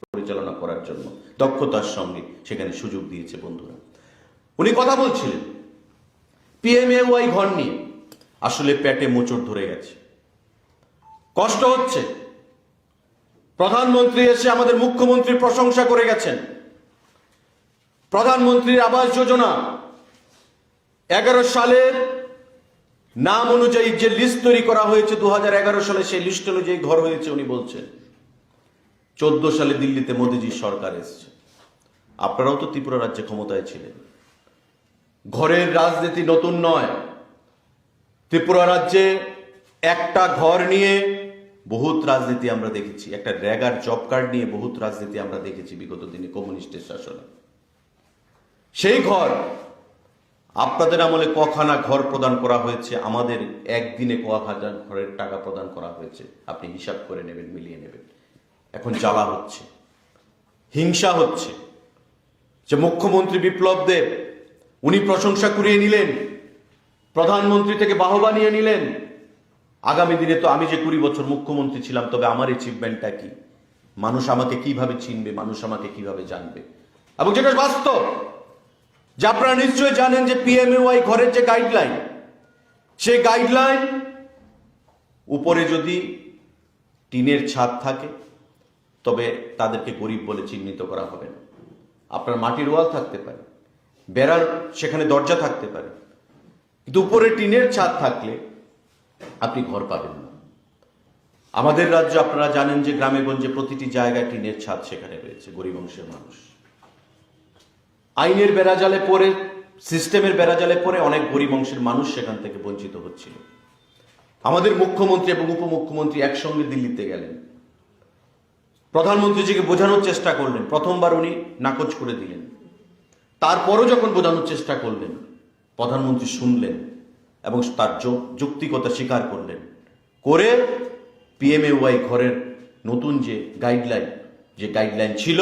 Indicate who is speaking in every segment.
Speaker 1: পরিচালনা করার জন্য দক্ষতার সঙ্গে সেখানে সুযোগ দিয়েছে বন্ধুরা। উনি কথা বলছিলেন পিএমএওয়াই ঘর নিয়ে, আসলে পেটে মোচড় ধরে গেছে, কষ্ট হচ্ছে। প্রধানমন্ত্রী এসে আমাদের মুখ্যমন্ত্রীর প্রশংসা করে গেছেন। প্রধানমন্ত্রীর আবাস যোজনা 11 সালের নাম অনুযায়ী যে লিস্ট তৈরি করা হয়েছে 2011 সালে, সেই লিস্ট অনুযায়ী ঘর হয়েছে উনি বলছেন। 14 সালে দিল্লিতে মোদিজির সরকার এসছে, আপনারাও তো ত্রিপুরা রাজ্যে ক্ষমতায় ছিলেন। ঘরের রাজনীতি নতুন নয়। ত্রিপুরা রাজ্যে একটা ঘর নিয়ে বহুত রাজনীতি আমরা দেখেছি, একটা রেগার জব কার্ড নিয়ে বহুত রাজনীতি আমরা দেখেছি বিগত দিনে কমিউনিস্টের শাসনে। সেই ঘর আপনাদের আমলে কখানা ঘর প্রদান করা হয়েছে, আমাদের একদিনে কখানা ঘরের টাকা প্রদান করা হয়েছে, আপনি হিসাব করে নেবেন, মিলিয়ে নেবেন। এখন জ্বালা হচ্ছে, হিংসা হচ্ছে যে মুখ্যমন্ত্রী বিপ্লব দেব উনি প্রশংসা কুড়িয়ে নিলেন, প্রধানমন্ত্রী থেকে বাহবা নিয়ে নিলেন। আগামী দিনে তো আমি যে 20 বছর মুখ্যমন্ত্রী ছিলাম, তবে আমার অ্যাচিভমেন্টটা কি, মানুষ আমাকে কিভাবে চিনবে, মানুষ আমাকে কিভাবে জানবে। এবং যেটা বাস্তব, যে আপনারা নিশ্চয়ই জানেন যে পিএমএওয়াই ঘরের যে গাইডলাইন, সেই গাইডলাইন উপরে যদি টিনের ছাদ থাকে তবে তাদেরকে গরিব বলে চিহ্নিত করা হবে না। আপনার মাটির ওয়াল থাকতে পারে, বেড়ার সেখানে দরজা থাকতে পারে, কিন্তু উপরে টিনের ছাদ থাকলে আপনি ঘর পাবেন না। আমাদের রাজ্য আপনারা জানেন যে গ্রামে গঞ্জে প্রতিটি জায়গায় টিনের ছাদ সেখানে রয়েছে, গরিব অংশের মানুষ। আইনের বেড়াজালে পড়ে, সিস্টেমের বেড়াজালে পড়ে অনেক গরিব অংশের মানুষ সেখান থেকে বঞ্চিত হচ্ছিল। আমাদের মুখ্যমন্ত্রী এবং উপমুখ্যমন্ত্রী একসঙ্গে দিল্লিতে গেলেন, প্রধানমন্ত্রীজিকে বোঝানোর চেষ্টা করলেন। প্রথমবার উনি নাকচ করে দিলেন, তারপরও যখন বোঝানোর চেষ্টা করলেন, প্রধানমন্ত্রী শুনলেন এবং তার যৌক্তিকতা স্বীকার করলেন, করে পিএমএওয়াই ঘরের নতুন যে গাইডলাইন ছিল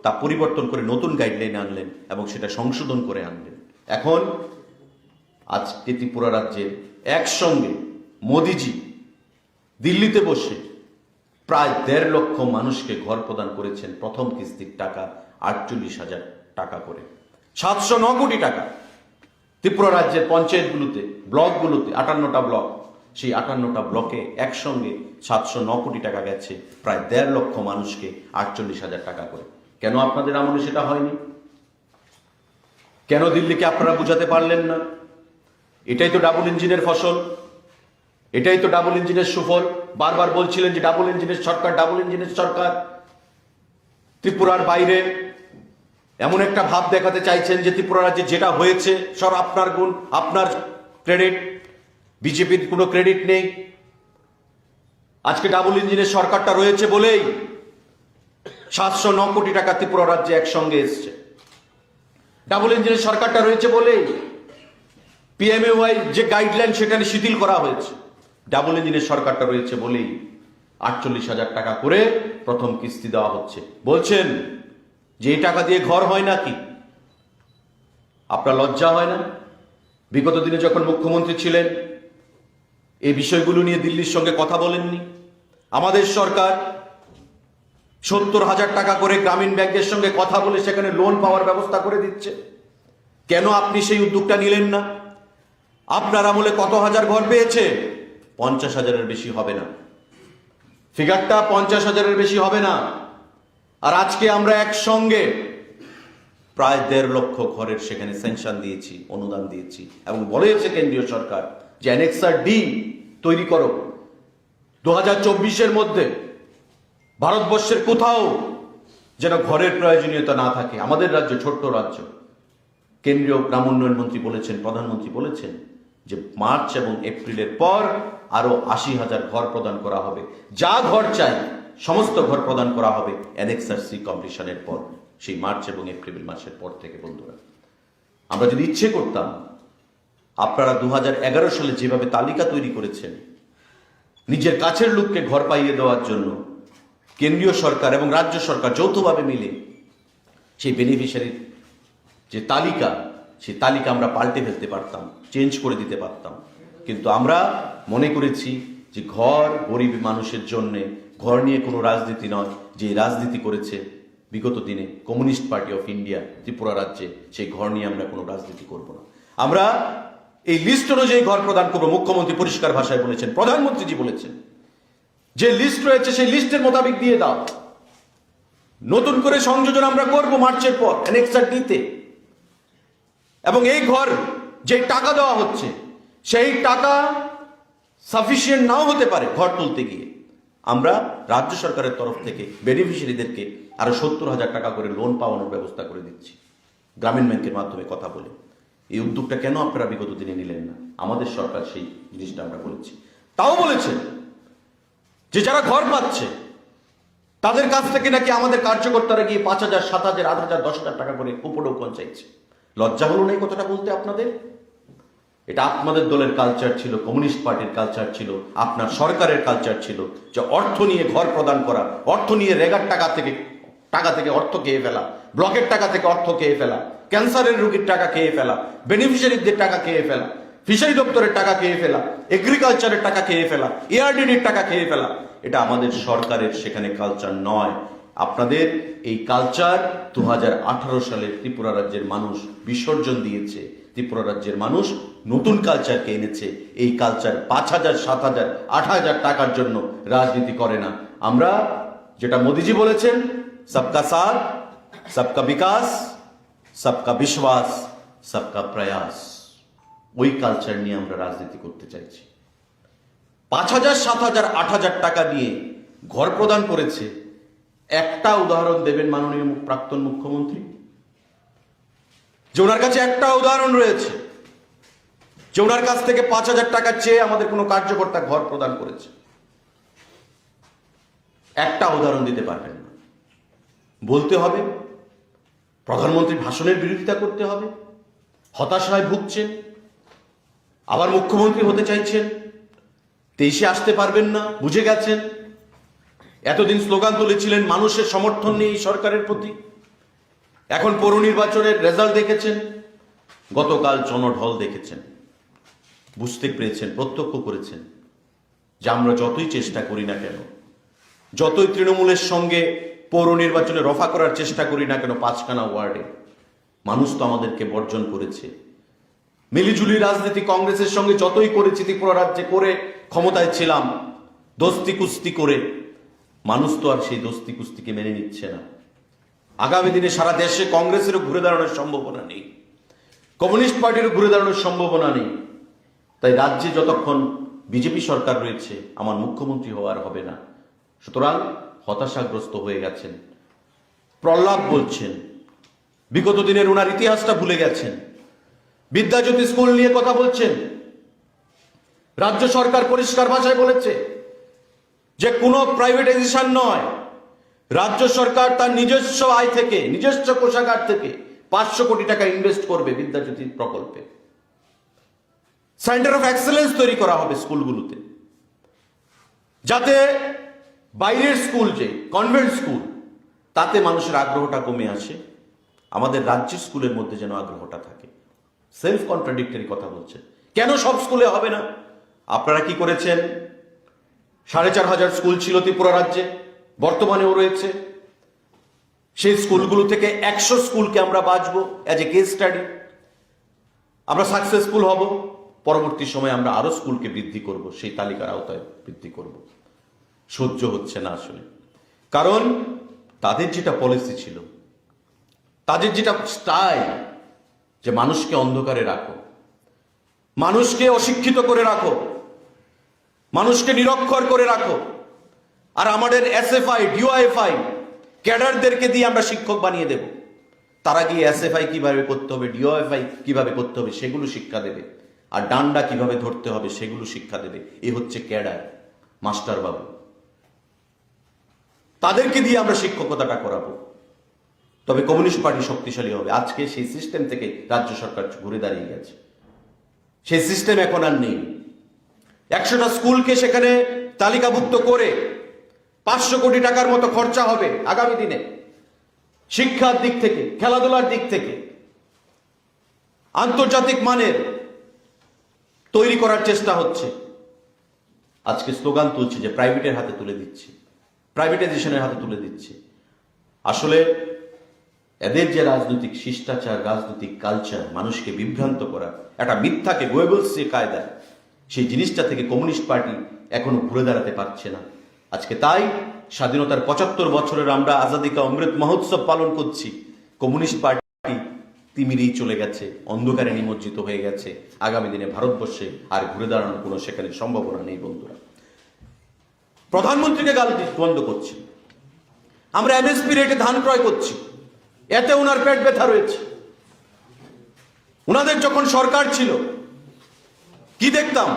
Speaker 1: তা পরিবর্তন করে নতুন গাইডলাইন আনলেন এবং সেটা সংশোধন করে আনলেন। এখন আজকে ত্রিপুরা রাজ্যের একসঙ্গে মোদিজি দিল্লিতে বসে প্রায় 1.5 লক্ষ মানুষকে ঘর প্রদান করেছেন। প্রথম কিস্তির টাকা 48,000 টাকা করে, 709 কোটি টাকা। ত্রিপুরা রাজ্যের পঞ্চায়েতগুলোতে, ব্লকগুলোতে 58টা ব্লক, সেই 58টা ব্লকে একসঙ্গে 709 কোটি টাকা গেছে, প্রায় 1.5 লক্ষ মানুষকে 48,000 টাকা করে। কেন আপনাদের আমলে সেটা হয়নি? কেন দিল্লিকে আপনারা বুঝাতে পারলেন না? এটাই তো ডাবল ইঞ্জিনের ফসল, এটাই তো ডাবল ইঞ্জিনের সুফল। বারবার বলছিলেন যে ডাবল ইঞ্জিনের সরকার, ডাবল ইঞ্জিনের সরকার। ত্রিপুরার বাইরে এমন একটা ভাব দেখাতে চাইছেন যে ত্রিপুরা রাজ্যে যেটা হয়েছে সব আপনার গুণ, আপনার ক্রেডিট, বিজেপির কোনো ক্রেডিট নেই। আজকে ডাবল ইঞ্জিনের সরকারটা রয়েছে বলেই 709 কোটি টাকা ত্রিপুরা রাজ্যে একসঙ্গে এসছে। ডাবল ইঞ্জিনের সরকারটা রয়েছে বলেই পিএমএওয়াই যে গাইডলাইন সেখানে শিথিল করা হয়েছে। ডাবল ইঞ্জিনের সরকারটা রয়েছে বলেই 48,000 টাকা করে প্রথম কিস্তি দেওয়া হচ্ছে। বলছেন যে এই টাকা দিয়ে ঘর হয় নাকি? আপনার লজ্জা হয় না? বিগত দিনে যখন মুখ্যমন্ত্রী ছিলেন এই বিষয়গুলো নিয়ে দিল্লির সঙ্গে কথা বলেননি? আমাদের সরকার 70,000 টাকা করে গ্রামীণ ব্যাংকের সঙ্গে কথা বলে সেখানে লোন পাওয়ার ব্যবস্থা করে দিচ্ছে। কেন আপনি সেই উদ্যোগটা নিলেন না? আপনার আমলে কত হাজার ঘর পেয়েছে? 50,000-এর বেশি হবে না, ফিগারটা 50,000-এর বেশি হবে না। আর আজকে আমরা একসঙ্গে প্রায় 1.5 লক্ষ ঘরের সেখানে স্যাংশন দিয়েছি, অনুদান দিয়েছি এবং বলেছে কেন্দ্রীয় সরকার যে অ্যানেক্সার ডি তৈরি করো। 2024-এর মধ্যে ভারতবর্ষের কোথাও যেন ঘরের প্রয়োজনীয়তা না থাকে। আমাদের রাজ্য ছোট্ট রাজ্য, কেন্দ্রীয় গ্রাম উন্নয়ন মন্ত্রী বলেছেন, প্রধানমন্ত্রী বলেছেন যে মার্চ এবং এপ্রিলের পর আরো 80,000 ঘর প্রদান করা হবে। যা ঘর চাই সমস্ত ঘর প্রদান করা হবে অ্যানেক্সার সি কমপ্লিশনের পর, সেই মার্চ এবং এপ্রিল মাসের পর থেকে। বন্ধুরা, আমরা যদি ইচ্ছে করতাম, আপনারা 2011 সালে যেভাবে তালিকা তৈরি করেছেন নিজের কাছের লোককে ঘর পাইয়ে দেওয়ার জন্য, কেন্দ্রীয় সরকার এবং রাজ্য সরকার যৌথভাবে মিলে সেই বেনিফিশিয়ারির যে তালিকা, সেই তালিকা আমরা পাল্টে ফেলতে পারতাম, চেঞ্জ করে দিতে পারতাম। কিন্তু আমরা মনে করেছি যে ঘর গরিব মানুষের জন্যে, ঘর নিয়ে কোনো রাজনীতি নয়, যে রাজনীতি করেছে বিগত দিনে communist party of India Tripura রাজ্যে, সেই ঘর নিয়ে আমরা কোনো রাজনীতি করব না। আমরা এই লিস্ট অনুযায়ী ঘর প্রদান করবো। মুখ্যমন্ত্রী পরিষ্কার ভাষায় বলেছেন, প্রধানমন্ত্রীজি বলেছেন, যে লিস্ট রয়েছে সেই লিস্টের মোতাবেক দিয়ে দাও। নতুন করে সংযোজন আমরা করব মার্চের পর অ্যানেক্সার ডিতে। এবং এই ঘর যে টাকা দেওয়া হচ্ছে সেই টাকা সাফিসিয়েন্ট নাও হতে পারে ঘর তুলতে গিয়ে। আমরা রাজ্য সরকারের তরফ থেকে বেনিফিশিয়ারিদেরকে আরো 70,000 টাকা করে লোন পাওয়ানোর ব্যবস্থা করে দিচ্ছি গ্রামীণ ব্যাংকের মাধ্যমে কথা বলে। এই উদ্যোগটা কেন আপনারা বিগত দিনে নিলেন না? আমাদের সরকার সেই জিনিসটা আমরা বলেছি। তাও বলেছেন যে যারা ঘর পাচ্ছে তাদের কাছ থেকে নাকি আমাদের কার্যকর্তারা গিয়ে 5,000, 7,000, 8,000, 10,000 টাকা করে উপঢৌকন চাইছে। লজ্জা হলো না এই কথাটা বলতে আপনাদের? এটা আপনাদের দলের কালচার ছিল, কমিউনিস্ট পার্টির কালচার ছিল, আপনার সরকারের কালচার ছিল, যে অর্থ নিয়ে ঘর প্রদান করা, অর্থ নিয়ে রেগার টাকা থেকে অর্থ খেয়ে ফেলা, ব্লকের টাকা থেকে অর্থ খেয়ে ফেলা, ক্যান্সারের রোগীর টাকা খেয়ে ফেলা, বেনিফিশিয়ারিদের টাকা খেয়ে ফেলা, ফিশারি দপ্তরের টাকা খেয়ে ফেলা, এগ্রিকালচারের টাকা খেয়ে ফেলা, এআরডিডির টাকা খেয়ে ফেলা। এটা আমাদের সরকারের সেখানে কালচার নয়। আপনাদের এই কালচার 2018 সালে ত্রিপুরা রাজ্যের মানুষ বিসর্জন দিয়েছে। ত্রিপুরা রাজ্যের মানুষ নতুন কালচারকে এনেছে। এই কালচার 5,000, 7,000, 8,000 টাকার জন্য রাজনীতি করে না। আমরা যেটা মোদিজি বলেছেন, সবকা সাথ, সবকা বিকাশ, সবকা বিশ্বাস, সবকা প্রয়াস, ওই কালচার নিয়ে আমরা রাজনীতি করতে চাইছি। 5,000, 7,000, 8,000 টাকা দিয়ে ঘর প্রদান করেছে। একটা উদাহরণ দেবেন মাননীয় প্রাক্তন মুখ্যমন্ত্রী, যে ওনার কাছে একটা উদাহরণ রয়েছে যে ওনার কাছ থেকে 5,000 টাকা চেয়ে আমাদের কোনো কার্যকর্তা ঘর প্রদান করেছে? একটা উদাহরণ দিতে পারবেন না। বলতে হবে প্রধানমন্ত্রীর ভাষণের বিরোধিতা করতে হবে, হতাশায় ভুগছেন, আবার মুখ্যমন্ত্রী হতে চাইছেন, 23-এ আসতে পারবেন না, বুঝে গেছেন। এতদিন স্লোগান তুলেছিলেন মানুষের সমর্থন নেই এই সরকারের প্রতি। এখন পৌর নির্বাচনের রেজাল্ট দেখেছেন, গতকাল জনঢল দেখেছেন, বুঝতে পেরেছেন, প্রত্যক্ষ করেছেন যে আমরা যতই চেষ্টা করি না কেন, যতই তৃণমূলের সঙ্গে পৌর নির্বাচনে রফা করার চেষ্টা করি না কেন 5খানা ওয়ার্ডে, মানুষ তো আমাদেরকে বর্জন করেছে। মিলিজুলি রাজনীতি কংগ্রেসের সঙ্গে যতই করেছি ত্রিপুরা রাজ্যে করে, ক্ষমতায় ছিলাম, দোস্তি কুস্তি করে, মানুষ তো আর সেই দোস্তি কুস্তিকে মেনে নিচ্ছে না। আগামী দিনে সারা দেশে কংগ্রেসেরও ঘুরে দাঁড়ানোর সম্ভাবনা নেই, কমিউনিস্ট পার্টিরও ঘুরে দাঁড়ানোর সম্ভাবনা নেই। তাই রাজ্যে যতক্ষণ বিজেপি সরকার রয়েছে আমার মুখ্যমন্ত্রী হওয়ার হবে না। সুতরাং হতাশাগ্রস্ত হয়ে গেছেন, প্রহ্লাদ বলছেন, বিগত দিনের ওনার ইতিহাসটা ভুলে গেছেন, বিদ্যাজ্যোতি স্কুল নিয়ে কথা বলছেন। রাজ্য সরকার পরিষ্কার ভাষায় বলেছে যে কোনো প্রাইভেটাইজেশন নয়, রাজ্য সরকার তার নিজস্ব আয় থেকে, নিজস্ব কোষাগার থেকে 500 কোটি টাকা ইনভেস্ট করবে বিদ্যাজ্যোতি প্রকল্পে। সেন্টার অফ এক্সেলেন্স তৈরি করা হবে স্কুলগুলোতে, যাতে বাইরের স্কুল, যে কনভেন্ট স্কুল, তাতে মানুষের আগ্রহটা কমে আসে, আমাদের রাজ্যের স্কুলের মধ্যে যেন আগ্রহটা থাকে। সেলফ কন্ট্রাডিক্টরি কথা বলছে। কেন সব স্কুলে হবে না? আপনারা কি করেছেন? 4,500 স্কুল ছিল ত্রিপুরা রাজ্যে, বর্তমানেও রয়েছে। সেই স্কুলগুলো থেকে 100 স্কুলকে আমরা বাঁচবো অ্যাজ এ কেস স্টাডি। আমরা সাকসেসফুল হব, পরবর্তী সময়ে আমরা আরো স্কুলকে বৃদ্ধি করব, সেই তালিকার আওতায় বৃদ্ধি করব। সহ্য হচ্ছে না আসলে, কারণ তাদের যেটা পলিসি ছিল, তাদের যেটা স্টাইল, যে মানুষকে অন্ধকারে রাখো, মানুষকে অশিক্ষিত করে রাখো, মানুষকে নিরক্ষর করে রাখো, আর আমাদের এসএফআই, ডিওএফআই ক্যাডারদেরকে দিয়ে আমরা শিক্ষক বানিয়ে দেব। তারা গিয়ে এসএফআই কিভাবে করতে হবে, ডিওএফআই কিভাবে করতে হবে সেগুলো শিক্ষা দেবে, আর ডান্ডা কিভাবে ধরতে হবে সেগুলো শিক্ষা দেবে। এই হচ্ছে ক্যাডার, মাস্টার বাবু। তাদেরকে দিয়ে আমরা শিক্ষকতাটা করাবো, তবে কমিউনিস্ট পার্টি শক্তিশালী হবে। আজকে সেই সিস্টেম থেকে রাজ্য সরকার ঘুরে দাঁড়িয়ে গেছে, সেই সিস্টেম এখন আর নেই। 100টা স্কুলকে সেখানে তালিকাভুক্ত করে 500 কোটি টাকার মতো খরচা হবে আগামী দিনে, শিক্ষার দিক থেকে, খেলাধুলার দিক থেকে আন্তর্জাতিক মানের তৈরি করার চেষ্টা হচ্ছে। আজকে স্লোগান তুলছে যে প্রাইভেটের হাতে তুলে দিচ্ছে। প্রাইভেটাইজেশনের হাতে তুলে দিচ্ছে। আসলে এদের যে রাজনৈতিক শিষ্টাচার, রাজনৈতিক কালচার, মানুষকে বিভ্রান্ত করা, একটা মিথ্যাকে গোয়েবলস কায়দায়, সেই জিনিসটা থেকে কমিউনিস্ট পার্টি এখনো ঘুরে দাঁড়াতে পারছে না। আজকে তাই স্বাধীনতার ৭৫ বছরের আমরা আজাদি কা অমৃত মহোৎসব পালন করছি। কমিউনিস্ট পার্টি তিমিরেই চলে গেছে, অন্ধকারে নিমজ্জিত হয়ে গেছে। আগামী দিনে ভারতবর্ষে আর ঘুরে দাঁড়ানোর কোনো সেখানে সম্ভাবনা নেই। বন্ধুরা, প্রধানমন্ত্রীকে গাল বন্ধ করছি, আমরা এমএসপি রেটে ধান ক্রয় করছি, এতে ওনার পেট ব্যথা রয়েছে। ওনাদের যখন সরকার ছিল কি দেখতাম,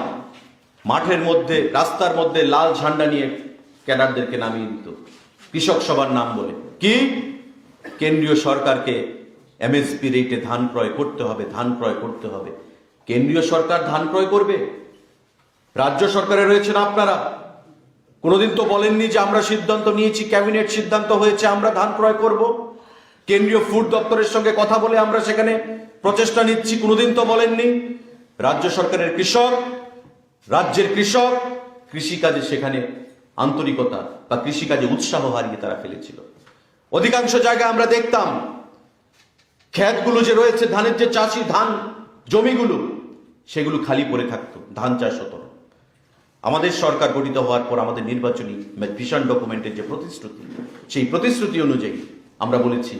Speaker 1: মাঠের মধ্যে, রাস্তার মধ্যে লাল ঝান্ডা নিয়ে ক্যাডারদেরকে নামিয়ে দিত কৃষক সভার নাম বলে। কি, কেন্দ্রীয় সরকারকে এমএসপি রেটে ধান ক্রয় করতে হবে, ধান ক্রয় করতে হবে। কেন্দ্রীয় সরকার ধান ক্রয় করবে? রাজ্য সরকারে রয়েছেন আপনারা, কোনোদিন তো বলেননি যে আমরা সিদ্ধান্ত নিয়েছি, ক্যাবিনেট সিদ্ধান্ত হয়েছে আমরা ধান ক্রয় করব। কেন্দ্রীয় ফুড দপ্তরের সঙ্গে কথা বলে আমরা সেখানে প্রচেষ্টা নিচ্ছি, কোনোদিন তো বলেননি। রাজ্য সরকারের কৃষক, রাজ্যের কৃষক কৃষিকাজে সেখানে আন্তরিকতা বা কৃষিকাজে উৎসাহ হারিয়ে তারা ফেলেছিল। অধিকাংশ জায়গায় আমরা দেখতাম ক্ষেতগুলো যে রয়েছে, ধানের যে চাষি, ধান জমিগুলো, সেগুলো খালি পড়ে থাকতো, ধান চাষ হতো না। আমাদের সরকার গঠিত হওয়ার পর আমাদের নির্বাচনী ভিশন ডকুমেন্টের যে প্রতিশ্রুতি, সেই প্রতিশ্রুতি অনুযায়ী আমরা বলেছি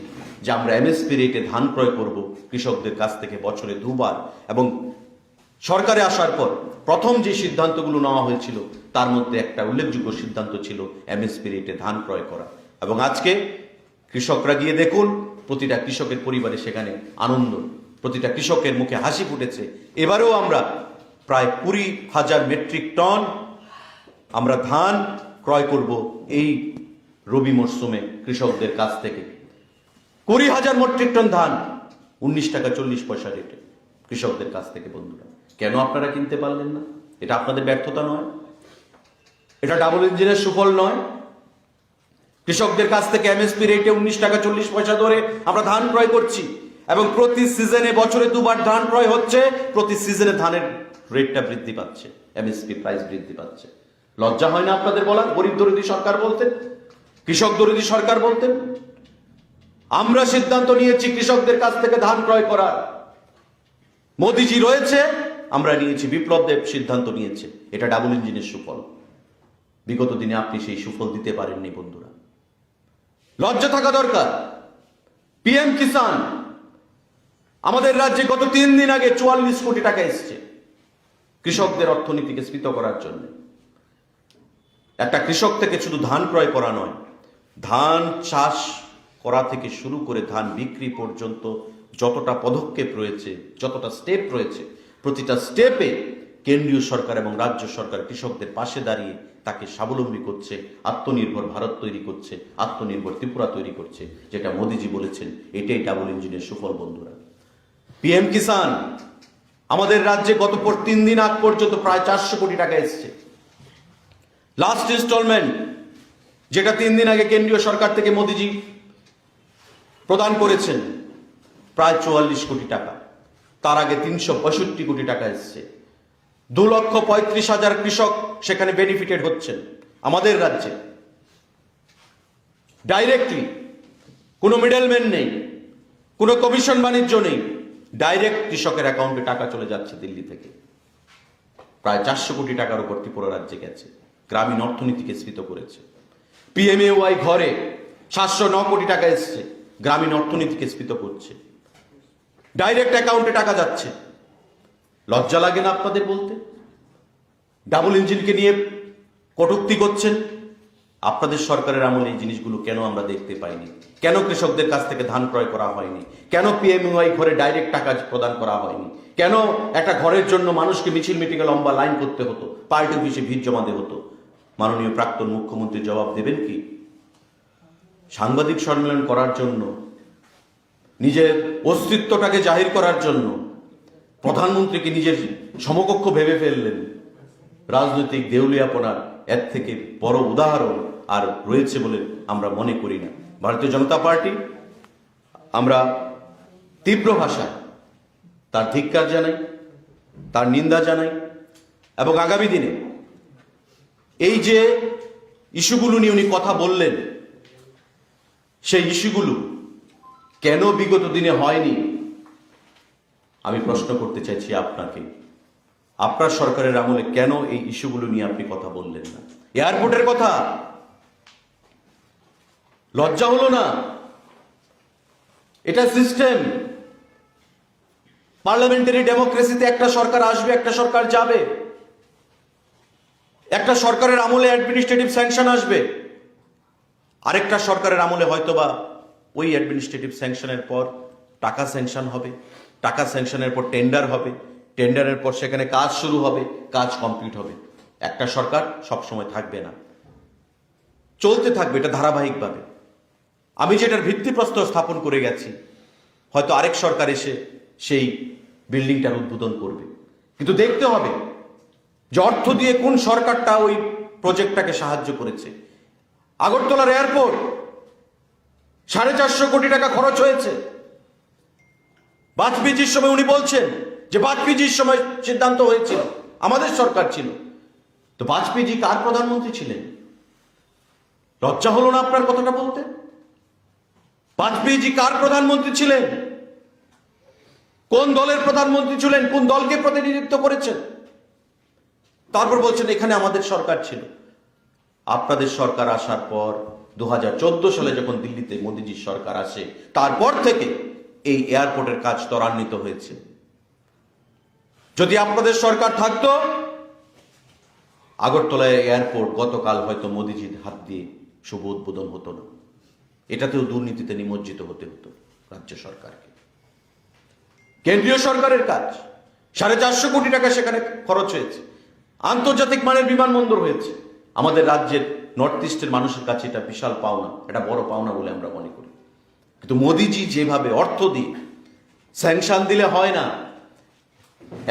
Speaker 1: যে আমরা এমএসপি রেটে ধান ক্রয় করব কৃষকদের কাছ থেকে বছরে 2 বার। এবং সরকারে আসার পর প্রথম যে সিদ্ধান্তগুলো নেওয়া হয়েছিল তার মধ্যে একটা উল্লেখযোগ্য সিদ্ধান্ত ছিল এমএসপি রেটে ধান ক্রয় করা। এবং আজকে কৃষকরা গিয়ে দেখুন, প্রতিটা কৃষকের পরিবারে সেখানে আনন্দ, প্রতিটা কৃষকের মুখে হাসি ফুটেছে। এবারেও আমরা প্রায় 20,000 মেট্রিক টন আমরা ধান ক্রয় করব এই রবি মরশুমে কৃষকদের কাছ থেকে। 20,000 মেট্রিক টন ধান 19 টাকা 40 পয়সা রেটে কৃষকদের কাছ থেকে। বন্ধুরা, কেন আপনারা কিনতে পারলেন না? এটা আপনাদের ব্যর্থতা নয়, এটা ডাবল ইঞ্জিনের সুফল নয়। কৃষকদের কাছ থেকে এমএসপি রেটে 19 টাকা 40 পয়সা ধরে আমরা ধান ক্রয় করছি এবং প্রতি সিজনে বছরে 2 বার ধান ক্রয় হচ্ছে। প্রতি সিজনে ধানের রেটটা বৃদ্ধি পাচ্ছে, এমএসপি প্রাইস বৃদ্ধি পাচ্ছে। লজ্জা হয় না আপনাদের বলা? গরিব দরিদ্র সরকার বলতেন, কৃষক দরিদ্র সরকার বলতেন। আমরা সিদ্ধান্ত নিয়েছি কৃষকদের কাছ থেকে ধান ক্রয় করার। মোদিজি রয়েছে, আমরা নিয়েছি, বিপ্লব দেব সিদ্ধান্ত নিয়েছে। এটা ডাবল ইঞ্জিনের সুফল। বিগত দিনে আপনি সেই সুফল দিতে পারেননি। বন্ধুরা, লজ্জা থাকা দরকার। পিএম কিষান আমাদের রাজ্যে গত 3 দিন আগে 44 কোটি টাকা এসছে কৃষকদের অর্থনীতিকে স্ফীত করার জন্য। একটা কৃষক থেকে শুধু ধান ক্রয় করা নয়, ধান চাষ করা থেকে শুরু করে ধান বিক্রি পর্যন্ত যতটা পদক্ষেপ রয়েছে, যতটা স্টেপ রয়েছে, প্রতিটা স্টেপে কেন্দ্রীয় সরকার এবং রাজ্য সরকার কৃষকদের পাশে দাঁড়িয়ে তাকে স্বাবলম্বী করছে, আত্মনির্ভর ভারত তৈরি করছে, আত্মনির্ভর ত্রিপুরা তৈরি করছে, যেটা মোদিজি বলেছেন। এটাই ডাবল ইঞ্জিনের সুফল। বন্ধুরা, পিএম কিষান আমাদের রাজ্যে গত 3 দিন আগ পর্যন্ত প্রায় 400 কোটি টাকা এসছে। লাস্ট ইনস্টলমেন্ট, যেটা 3 দিন আগে কেন্দ্রীয় সরকার থেকে মোদিজি প্রদান করেছেন, প্রায় 44 কোটি টাকা। তার আগে 365 কোটি টাকা এসছে। 2,35,000 কৃষক সেখানে বেনিফিটেড হচ্ছেন আমাদের রাজ্যে ডাইরেক্টলি। কোনো মিডলম্যান নেই, কোনো কমিশন বাণিজ্য নেই, ডাইরেক্ট কৃষকের অ্যাকাউন্টে টাকা চলে যাচ্ছে দিল্লি থেকে। প্রায় 400 কোটি টাকার উপর ত্রিপুরা রাজ্যে গেছে, গ্রামীণ অর্থনীতিকে স্ফীত করেছে। পিএমএওয়াই ঘরে 709 কোটি টাকা এসছে, গ্রামীণ অর্থনীতিকে স্ফীত করছে, ডাইরেক্ট অ্যাকাউন্টে টাকা যাচ্ছে। লজ্জা লাগে না আপনাদের বলতে? ডাবল ইঞ্জিনকে নিয়ে কটূক্তি করছেন। আপনাদের সরকারের আমলে এই জিনিসগুলো কেন আমরা দেখতে পাইনি? কেন কৃষকদের কাছ থেকে ধান ক্রয় করা হয়নি? কেন পিএমওয়াই ঘরে ডাইরেক্ট টাকা প্রদান করা হয়নি? কেন একটা ঘরের জন্য মানুষকে মিছিল মিটিংয়ে লম্বা লাইন করতে হতো, পার্টি অফিসে ভিড় জমাতে হতো? মাননীয় প্রাক্তন মুখ্যমন্ত্রী জবাব দেবেন কি? সাংবাদিক সম্মেলন করার জন্য, নিজের অস্তিত্বটাকে জাহির করার জন্য প্রধানমন্ত্রীকে নিজের সমকক্ষ ভেবে ফেললেন। রাজনৈতিক দেউলিয়াপনার এর থেকে বড় উদাহরণ আর রয়েছে বলে আমরা মনে করি না। ভারতীয় জনতা পার্টি আমরা তীব্র ভাষায় তার ধিক্কার জানাই, তার নিন্দা জানাই এবং আগামী দিনে এই যে ইস্যুগুলো নিয়ে উনি কথা বললেন, সেই ইস্যুগুলো কেন বিগত দিনে হয়নি? আমি প্রশ্ন করতে চাইছি আপনাকে, আপনার সরকারের আমলে কেন এই ইস্যুগুলো নিয়ে আপনি কথা বললেন না? এয়ারপোর্টের কথা লজ্জা হলো না? এটা সিস্টেম। পার্লামেন্টারি ডেমোক্রেসিতে একটা সরকার আসবে, একটা সরকার যাবে। একটা সরকারের আমলে অ্যাডমিনিস্ট্রেটিভ স্যাংশন আসবে, আরেকটা সরকারের আমলে হয়তোবা ওই অ্যাডমিনিস্ট্রেটিভ স্যাংশনের পর টাকা স্যাংশন হবে, টাকা স্যাংশনের পর টেন্ডার হবে, টেন্ডারের পর সেখানে কাজ শুরু হবে, কাজ কমপ্লিট হবে। একটা সরকার সবসময় থাকবে না, চলতে থাকবে এটা ধারাবাহিকভাবে। আমি যেটার ভিত্তিপ্রস্তর স্থাপন করে গেছি, হয়তো আরেক সরকার এসে সেই বিল্ডিংটার উদ্বোধন করবে, কিন্তু দেখতে হবে যে অর্থ দিয়ে কোন সরকারটা ওই প্রজেক্টটাকে সাহায্য করেছে। আগরতলার এয়ারপোর্ট 450 কোটি টাকা খরচ হয়েছে। বাজপেয়ীজির সময় উনি বলছেন যে বাজপেয়ীজির সময় সিদ্ধান্ত হয়েছিল, আমাদের সরকার ছিল। তো বাজপেয়ীজি কার প্রধানমন্ত্রী ছিলেন? লজ্জা হলো না আপনার কথাটা বলতে? বাজপেয়ীজি কার প্রধানমন্ত্রী ছিলেন? কোন দলের প্রধানমন্ত্রী ছিলেন? কোন দলকে প্রতিনিধিত্ব করেছেন? তারপর বলছেন এখানে আমাদের সরকার ছিল। আপনাদের সরকার আসার পর 2014 সালে যখন দিল্লিতে মোদিজির সরকার আসে, তারপর থেকে এই এয়ারপোর্টের কাজ ত্বরান্বিত হয়েছে। যদি আপনাদের সরকার থাকতো, আগরতলায় এয়ারপোর্ট গতকাল হয়তো মোদিজির হাত দিয়ে শুভ উদ্বোধন হতো না। এটাতেও দুর্নীতিতে নিমজ্জিত হতে হতো রাজ্য সরকারকে। কেন্দ্রীয় সরকারের কাজ 450 কোটি টাকা সেখানে খরচ হয়েছে। আন্তর্জাতিক মানের বিমানবন্দর হয়েছে। আমাদের রাজ্যের নর্থ ইস্টের মানুষের কাছে এটা বিশাল পাওনা, এটা বড় পাওনা বলে আমরা মনে করি। কিন্তু মোদিজি যেভাবে অর্থ দিয়ে স্যাংশন দিলে হয় না।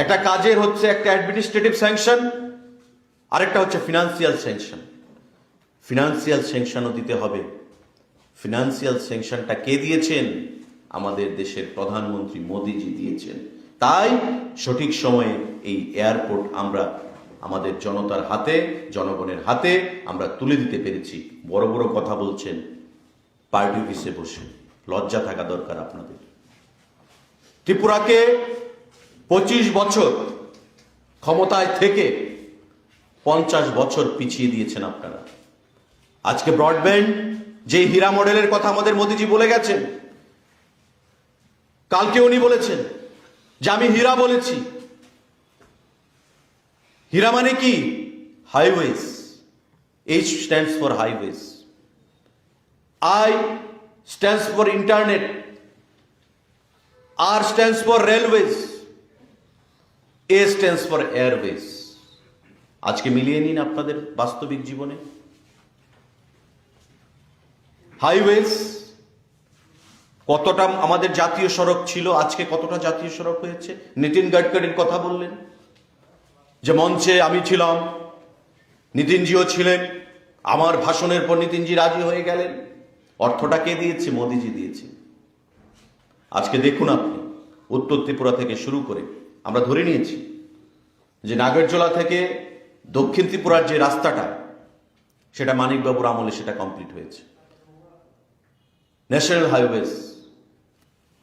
Speaker 1: একটা কাজের হচ্ছে একটা অ্যাডমিনিস্ট্রেটিভ স্যাংশন, আরেকটা হচ্ছে ফিনান্সিয়াল স্যাংশন। ফিনান্সিয়াল স্যাংশনও দিতে হবে। ফিনান্সিয়াল স্যাংশনটা কে দিয়েছেন? আমাদের দেশের প্রধানমন্ত্রী মোদিজি দিয়েছেন। তাই সঠিক সময়ে এই এয়ারপোর্ট আমরা আমাদের জনতার হাতে, জনগণের হাতে আমরা তুলে দিতে পেরেছি। বড় বড় কথা বলছেন পার্টি অফিসে বসে, লজ্জা থাকা দরকার আপনাদের। ত্রিপুরাকে 25 বছর ক্ষমতায় থেকে 50 বছর পিছিয়ে দিয়েছেন আপনারা। আজকে ব্রডব্যান্ড যে হীরা মডেলের কথা আমাদের মোদিজি বলে গেছেন, কালকে উনি বলেছেন যে আমি হীরা বলেছি। হীরা মানে কি? Highways. H stands for highways, I stands for internet, R stands for railways, A stands for airways। আজকে মিলিয়ে নিন আপনাদের বাস্তবিক জীবনে। হাইওয়েজ কতটা আমাদের জাতীয় সড়ক ছিল, আজকে কতটা জাতীয় সড়ক হয়েছে। নীতিন গাডকারির কথা বললেন যে মঞ্চে আমি ছিলাম, নীতিনজিও ছিলেন, আমার ভাষণের পর নীতিনজি রাজি হয়ে গেলেন। অর্থটা কে দিয়েছে? মোদিজি দিয়েছে। আজকে দেখুন আপনি, উত্তর ত্রিপুরা থেকে শুরু করে আমরা ধরে নিয়েছি যে নাগেরজোলা থেকে দক্ষিণ ত্রিপুরার যে রাস্তাটা, সেটা মানিকবাবুর আমলে সেটা কমপ্লিট হয়েছে। ন্যাশনাল হাইওয়েজ,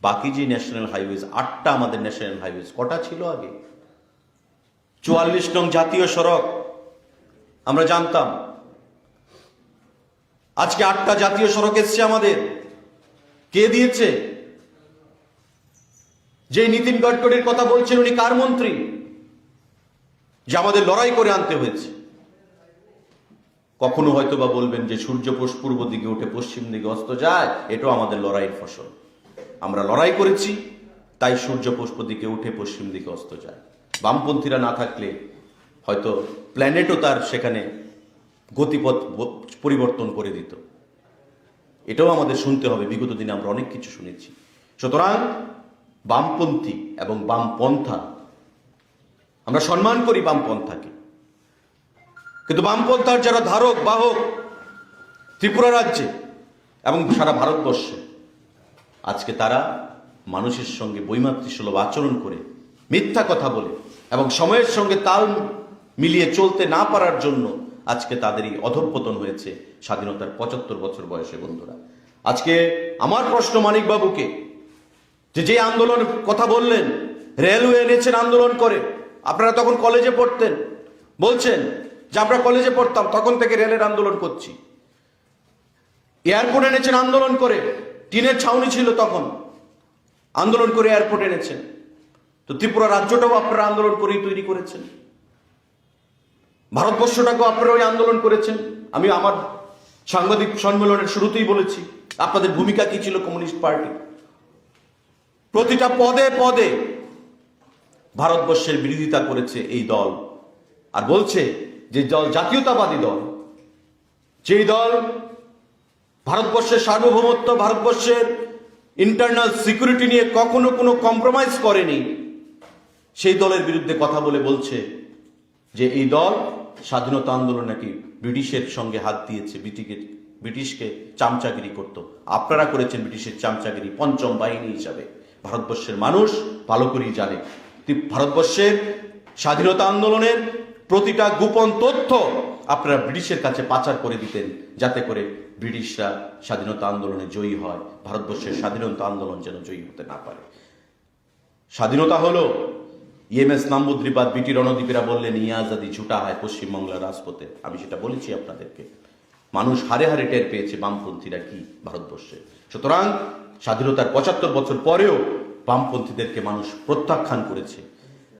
Speaker 1: বাকি যে ন্যাশনাল হাইওয়েজ 8টা আমাদের ন্যাশনাল হাইওয়েজ, কটা ছিল আগে? 44 নং জাতীয় সড়ক আমরা জানতাম, আজকে 8টা জাতীয় সড়ক এসছে আমাদের। কে দিয়েছে? যে নীতিন গডকরির কথা বলছেন উনি কার মন্ত্রী? যে আমাদের লড়াই করে আনতে হয়েছে। কখনো হয়তো বা বলবেন যে সূর্য পূর্ব দিকে উঠে পশ্চিম দিকে অস্ত যায়, এটাও আমাদের লড়াইয়ের ফসল। আমরা লড়াই করেছি, তাই সূর্য পূর্ব দিকে উঠে পশ্চিম দিকে অস্ত যায়। বামপন্থীরা না থাকলে হয়তো প্ল্যানেটও তার সেখানে গতিপথ পরিবর্তন করে দিত। এটাও আমাদের শুনতে হবে। বিগত দিনে আমরা অনেক কিছু শুনেছি। সুতরাং বামপন্থী এবং বামপন্থা, আমরা সম্মান করি বামপন্থাকে, কিন্তু বামপন্থার যারা ধারক বাহক ত্রিপুরা রাজ্যে এবং সারা ভারতবর্ষে, আজকে তারা মানুষের সঙ্গে বৈমাতৃসুলভ আচরণ করে, মিথ্যা কথা বলে এবং সময়ের সঙ্গে তাল মিলিয়ে চলতে না পারার জন্য আজকে তাদেরই অধঃপতন হয়েছে স্বাধীনতার 75 বছর বয়সে। বন্ধুরা, আজকে আমার প্রশ্ন মানিক বাবুকে, যে আন্দোলন কথা বললেন, রেলওয়ে এনেছেন আন্দোলন করে, আপনারা তখন কলেজে পড়তেন, বলছেন যে আমরা কলেজে পড়তাম তখন থেকে রেলের আন্দোলন করছি। এয়ারপোর্ট এনেছেন আন্দোলন করে, টিনের ছাউনি ছিল তখন, আন্দোলন করে এয়ারপোর্ট এনেছেন। তো ত্রিপুরা রাজ্যটাও আপনারা আন্দোলন করেই তৈরি করেছেন, ভারতবর্ষটাকেও আপনারা ওই আন্দোলন করেছেন। আমি আমার সাংবাদিক সম্মেলনের শুরুতেই বলেছি আপনাদের ভূমিকা কি ছিল। কমিউনিস্ট পার্টি প্রতিটা পদে পদে ভারতবর্ষের বিরোধিতা করেছে এই দল, আর বলছে যে দল জাতীয়তাবাদী দল, যেই দল ভারতবর্ষের সার্বভৌমত্ব, ভারতবর্ষের ইন্টারনাল সিকিউরিটি নিয়ে কখনো কোনো কম্প্রোমাইজ করেনি, সেই দলের বিরুদ্ধে কথা বলে বলছে যে এই দল স্বাধীনতা আন্দোলন নাকি ব্রিটিশের সঙ্গে হাত দিয়েছে, ব্রিটিশকে চামচাগিরি করত। আপনারা করেছেন ব্রিটিশের চামচাগিরি পঞ্চম বাহিনী হিসাবে। ভারতবর্ষের মানুষ ভালো করেই জানে ভারতবর্ষের স্বাধীনতা আন্দোলনের প্রতিটা গোপন তথ্য আপনারা ব্রিটিশের কাছে পাচার করে দিতেন, যাতে করে ব্রিটিশরা স্বাধীনতা আন্দোলনে জয়ী হয়, ভারতবর্ষের স্বাধীনতা আন্দোলন যেন জয়ী হতে না পারে। স্বাধীনতা হলো ইএমএস নাম্বুদ্রিপাদ বিটি রণদ্বীপেরা বললেন ই আজাদি ঝুটা হয় পশ্চিমবাংলার রাজপথে। আমি সেটা বলেছি আপনাদেরকে, মানুষ হারে হারে টের পেয়েছে বামপন্থীরা কি ভারতবর্ষে। সুতরাং স্বাধীনতার 75 বছর পরেও বামপন্থীদেরকে মানুষ প্রত্যাখ্যান করেছে।